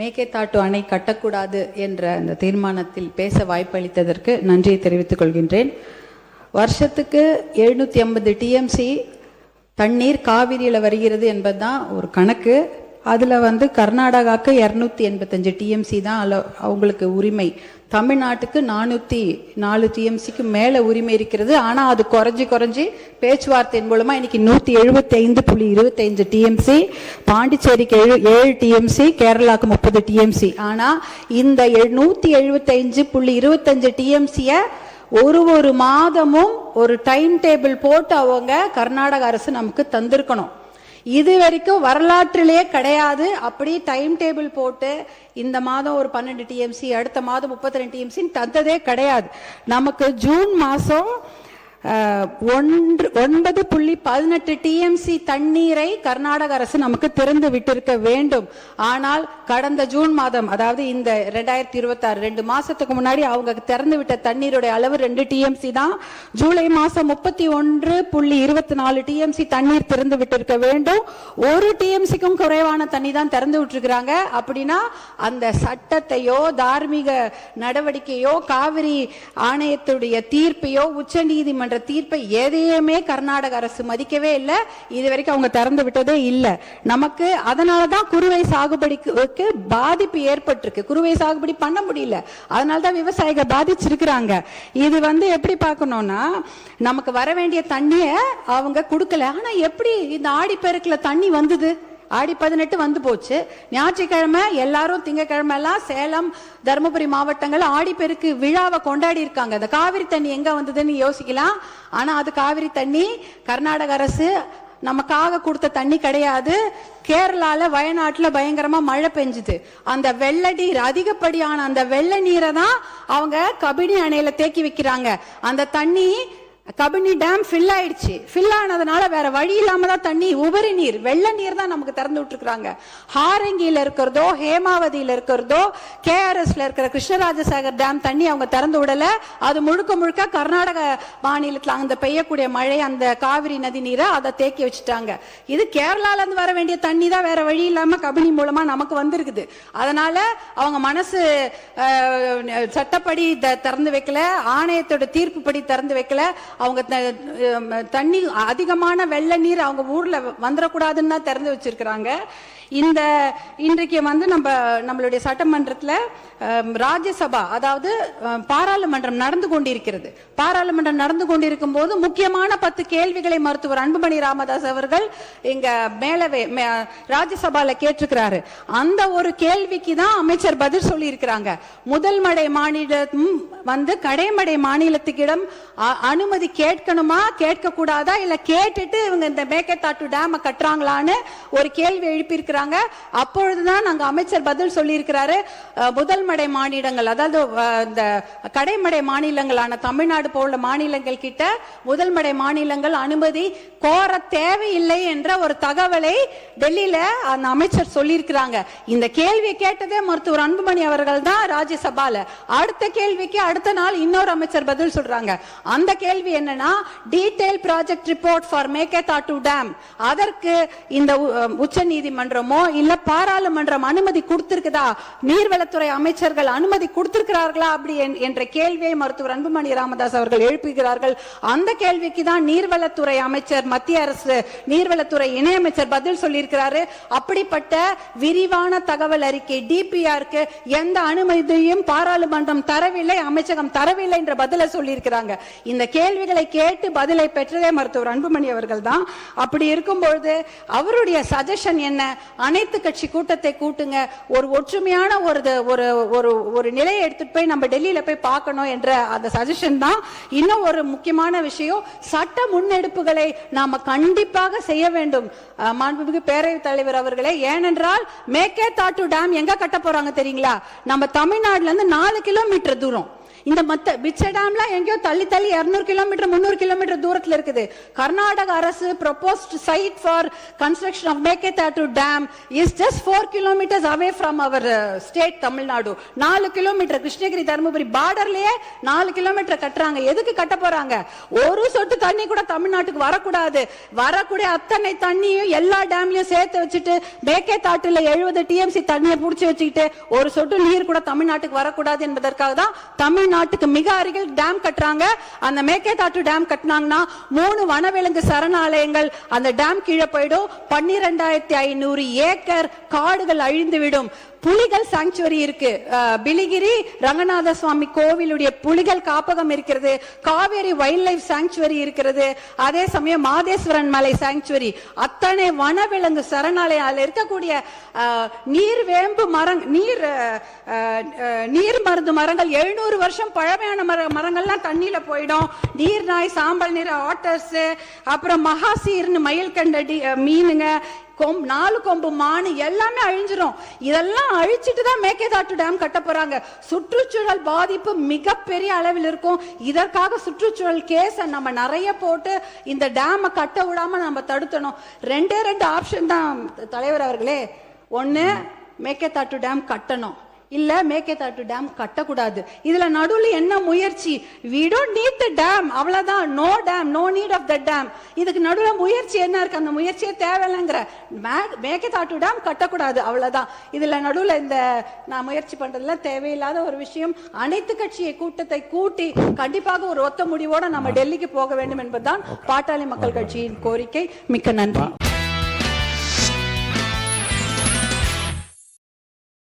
மேகேதாட்டு அணை கட்டக்கூடாது என்ற அந்த தீர்மானத்தில் பேச வாய்ப்பளித்ததற்கு நன்றியை தெரிவித்துக் கொள்கின்றேன். வருஷத்துக்கு 750 டிஎம்சி தண்ணீர் காவிரியில் வருகிறது என்பதுதான் ஒரு கணக்கு. அதில் கர்நாடகாவுக்கு 285 டிஎம்சி தான் அவங்களுக்கு உரிமை. தமிழ்நாட்டுக்கு 404 டிஎம்சிக்கு மேலே உரிமை இருக்கிறது. ஆனால் அது குறைஞ்சி பேச்சுவார்த்தையின் மூலமாக இன்னைக்கு 175.25 டிஎம்சி, பாண்டிச்சேரிக்கு 7 டிஎம்சி, கேரளாவுக்கு 30 டிஎம்சி. ஆனால் இந்த 175.25 டிஎம்சியை ஒரு மாதமும் ஒரு டைம் டேபிள் போட்டு அவங்க கர்நாடக அரசு நமக்கு தந்திருக்கணும். இது வரைக்கும் வரலாற்றிலே கிடையாது. அப்படி டைம் டேபிள் போட்டு இந்த மாதம் ஒரு 12 டிஎம்சி, அடுத்த மாதம் 32 டிஎம்சி தந்ததே கிடையாது. நமக்கு ஜூன் மாசம் 9.18 டிஎம்சி தண்ணீரை கர்நாடக அரசு நமக்கு திறந்து விட்டிருக்க வேண்டும். ஆனால் கடந்த ஜூன் மாதம், அதாவது இந்த 2026 2 மாசத்துக்கு முன்னாடி அவங்க திறந்து விட்ட தண்ணீருடைய அளவு 2 டிஎம்சி தான். ஜூலை மாசம் 31.24 டிஎம்சி தண்ணீர் திறந்து விட்டிருக்க வேண்டும். 1 டிஎம்சிக்கும் குறைவான தண்ணி தான் திறந்து விட்டுருக்காங்க. அப்படின்னா அந்த சட்டத்தையோ தார்மீக நடவடிக்கையோ காவிரி ஆணையத்துடைய தீர்ப்பையோ உச்ச நீதிமன்ற தீர்ப்பை எதையுமே கர்நாடக அரசு மதிக்கவே இல்லை. இது வரைக்கும் அவங்க திறந்து விட்டதே இல்லை. நமக்கு அதனாலதான் குறுவை சாகுபடிக்கு பாதிப்பு ஏற்பட்டிருக்கு. குறுவை சாகுபடி பண்ண முடியல, அதனாலதான் விவசாயிகள் பாதிச்சிருக்கிறாங்க. இது எப்படி பார்க்கணும்னா, நமக்கு வர வேண்டிய தண்ணிய அவங்க கொடுக்கல. ஆனா எப்படி இந்த ஆடிப்பெருக்குல தண்ணி வந்தது? ஆடி 18 வந்து போச்சு. ஞாயிற்றுக்கிழமை எல்லாரும் திங்கக்கிழமை எல்லாம் சேலம் தருமபுரி மாவட்டங்கள் ஆடிப்பெருக்கு விழாவை கொண்டாடி இருக்காங்க. அந்த காவிரி தண்ணி எங்க வந்ததுன்னு யோசிக்கலாம். ஆனா அது காவிரி தண்ணி கர்நாடக அரசு நமக்காக கொடுத்த தண்ணி கிடையாது. கேரளால வயநாட்டுல பயங்கரமா மழை பெஞ்சுது. அந்த வெள்ள நீர், அதிகப்படியான அந்த வெள்ள நீரை தான் அவங்க கபினி அணையில தேக்கி வைக்கிறாங்க. அந்த தண்ணி கபினி டேம் ஃபில் ஆயிடுச்சு. ஃபில் ஆனதுனால வேற வழி இல்லாம தான் தண்ணி, உபரி நீர், வெள்ள நீர் தான் நமக்கு திறந்து விட்டுருக்காங்க. ஹாரங்கியில இருக்கிறதோ, ஹேமாவதியில இருக்கிறதோ, கேஆர்எஸ்ல இருக்கிற கிருஷ்ணராஜசாகர் டேம் தண்ணி அவங்க திறந்து விடல. அது முழுக்க கர்நாடக மாநிலத்தில் அந்த பெய்யக்கூடிய மழை, அந்த காவிரி நதி நீரை அதை தேக்கி வச்சுட்டாங்க. இது கேரளால இருந்து வர வேண்டிய தண்ணி தான் வேற வழி இல்லாம கபினி மூலமா நமக்கு வந்திருக்குது. அதனால அவங்க மனசு சட்டப்படி திறந்து வைக்கல, ஆணையத்தோட தீர்ப்பு படி திறந்து வைக்கல. அவங்க தண்ணி அதிகமான வெள்ள நீர் அவங்க ஊர்ல வந்துடக்கூடாதுன்னு தான் திறந்து வச்சிருக்கிறாங்க. இன்றைக்கு நம்மளுடைய சட்டமன்றத்தில் ராஜ்யசபா, அதாவது பாராளுமன்றம் நடந்து கொண்டிருக்கிறது. பாராளுமன்றம் நடந்து கொண்டிருக்கும் போது முக்கியமான 10 கேள்விகளை மருத்துவர் அன்புமணி ராமதாஸ் அவர்கள் இங்க மேலவே ராஜ்யசபால கேட்டிருக்கிறாரு. அந்த ஒரு கேள்விக்கு தான் அமைச்சர் பதில் சொல்லி இருக்கிறாங்க. முதல் மடை மாநிலம் கடைமடை மாநிலத்துக்கிடம் அனுமதி கேட்கணுமா, கேட்க கூடாதா, இல்ல கேட்டுட்டு இவங்க இந்த மேகேதாட்டு டேம் கட்டுறாங்களான்னு ஒரு கேள்வி எழுப்பியிருக்கிறாங்க. அப்பொழுதுதான் நாங்க அமைச்சர் பதில் சொல்லி இருக்கிறாரு. முதல் மடை மாநிலங்கள், அதாவது இந்த கடைமடை மாநிலங்களான தமிழ்நாடு போல மாநிலங்கள் கிட்ட முதல் மடை மாநிலங்கள் அனுமதி கோர தேவையில்லை என்ற ஒரு தகவலை டெல்லியில அந்த அமைச்சர் சொல்லி இருக்கிறாங்க. இந்த கேள்வியை கேட்டதே மருத்துவர் அன்புமணி அவர்கள் தான் ராஜ்யசபால. அடுத்த கேள்விக்கு அடுத்த நாள் இன்னொரு அமைச்சர் பதில் சொல்றாங்க. அந்த கேள்வி என்னன்னா, detail project report for Mekedatu dam, அதற்கு இந்த உச்ச நீதிமன்றமோ இல்ல பாராளுமன்றம் அனுமதி கொடுத்திருக்குதா, நீர்வளத்துறை அமைச்சர்கள் அனுமதி கொடுத்திருக்கிறார்களா அப்படி என்ற கேள்வியை மருத்துவர் அன்புமணி ராமதாஸ் அவர்கள் எழுப்புகிறார்கள். அந்த கேள்விக்கு தான் நீர்வளத்துறை அமைச்சர், மத்திய அரசு நீர்வளத்துறை இணையமைச்சர் பதில் சொல்லியிருக்கிறாரு. அப்படிப்பட்ட விரிவான தகவல் அறிக்கை டிபிஆருக்கு எந்த அனுமதியும் பாராளுமன்றம் தரவில்லை, அமைச்சகம் தரவில்லை என்ற பதிலை சொல்லியிருக்கிறாங்க. இந்த கேள்விகளை கேட்டு பதிலை பெற்றதே மருத்துவர் அன்புமணி அவர்கள் தான். அப்படி இருக்கும்பொழுது அவருடைய சஜஷன் என்ன, அனைத்து கட்சி கூட்டத்தை கூட்டுங்க, ஒரு ஒற்றுமையான ஒரு நிலையை எடுத்துட்டு போய் நம்ம டெல்லியில போய் பார்க்கணும் என்ற அந்த சஜஷன் தான். இன்னும் ஒரு முக்கியமான விஷயம், சட்ட முன்னெடுப்புகளை நாம கண்டிப்பாக செய்ய வேண்டும் மாண்புமிகு பேரவைத் தலைவர் அவர்களே. ஏனென்றால் மேகேதாட்டு டேம் எங்க கட்ட போறாங்க தெரியுங்களா? நம்ம தமிழ்நாடுல இருந்து 4 கிலோமீட்டர் தூரம். இந்த பிச்சை டேம்லாம் எங்கேயோ தள்ளி 200 கிலோமீட்டர் 300 கிலோமீட்டர் தூரத்துல இருக்குது. கர்நாடக அரசு proposed site for construction of Meketatu Dam is just 4 kilometers away from our state Tamil Nadu. 4 kilometre Krishnagiri Dharmapuri பார்டர்லயே 4 கிலோமீட்டர் கட்டுறாங்க. எதுக்கு கட்ட போறாங்க? ஒரு சொட்டு தண்ணி கூட தமிழ்நாட்டுக்கு வரக்கூடாது. வரக்கூடிய அத்தனை தண்ணியும் எல்லா டேம்லயும் சேர்த்து வச்சுட்டு மேகேதாட்டுல 70 TMC தண்ணியை புடிச்சு வச்சுக்கிட்டு ஒரு சொட்டு நீர் கூட தமிழ்நாட்டுக்கு வரக்கூடாது என்பதற்காக தான் தமிழ்நாட்டுக்கு மிக அருகில் டேம் கட்டுறாங்க. அந்த மேகேதாட்டு டேம் கட்டினாங்கன்னா 3 வனவிலங்கு சரணாலயங்கள் அந்த டேம் கீழே போயிடும். 12,500 ஏக்கர் காடுகள் அழிந்துவிடும். புலிகள் சாங்சுவரி இருக்கு. பிலிகிரி ரங்கநாத சுவாமி கோவிலுடைய புலிகள் காப்பகம் இருக்கிறது. காவேரி வைல்ட் லைஃப் சாங்சுவரி இருக்கிறது. அதே சமயம் மாதேஸ்வரன் மலை சாங்சுவரி, அத்தனை வனவிலங்கு சரணாலயம் இருக்கக்கூடிய நீர்வேம்பு நீர் மருந்து மரங்கள் 700 வருஷம் பழமையான மரங்கள்லாம் தண்ணியில போயிடும். நீர் நாய், சாம்பல் நிற ஆட்டர்ஸ், அப்புறம் மகாசீர்னு மயில் கண்ட மீனுங்க, 4 கொம்பு மானு எல்லாமே அழிஞ்சிரும். இதெல்லாம் அழிச்சிட்டு தான் மேகேதாட்டு டேம் கட்ட போறாங்க. சுற்றுச்சூழல் பாதிப்பு மிகப்பெரிய அளவில் இருக்கும். இதற்காக சுற்றுச்சூழல் கேஸ நம்ம நிறைய போட்டு இந்த டேமை கட்ட விடாம நம்ம தடுத்தணும். 2 ஆப்ஷன் தான் தலைவர் அவர்களே. ஒன்னு மேகேதாட்டு டேம் கட்டணும், இல்ல மேகேதாட்டு டேம் கட்டக்கூடாது. இதுல நடுவுல என்ன முயற்சி? we don't need the dam, அவ்வளவுதான். no dam, no need of the dam. இதுக்கு நடுவுல முயற்சி என்ன இருக்கு? அந்த முயற்சியே தேவையில்லைங்கிற. மேகேதாட்டு டேம் கட்டக்கூடாது, அவ்வளவுதான். இதுல நடுவுல இந்த நான் முயற்சி பண்றதுல தேவையில்லாத ஒரு விஷயம். அனைத்து கட்சியை கூட்டத்தை கூட்டி கண்டிப்பாக ஒரு ஒத்த முடிவோட நம்ம டெல்லிக்கு போக வேண்டும் என்பதுதான் பாட்டாளி மக்கள் கட்சியின் கோரிக்கை. மிக்க நன்றி.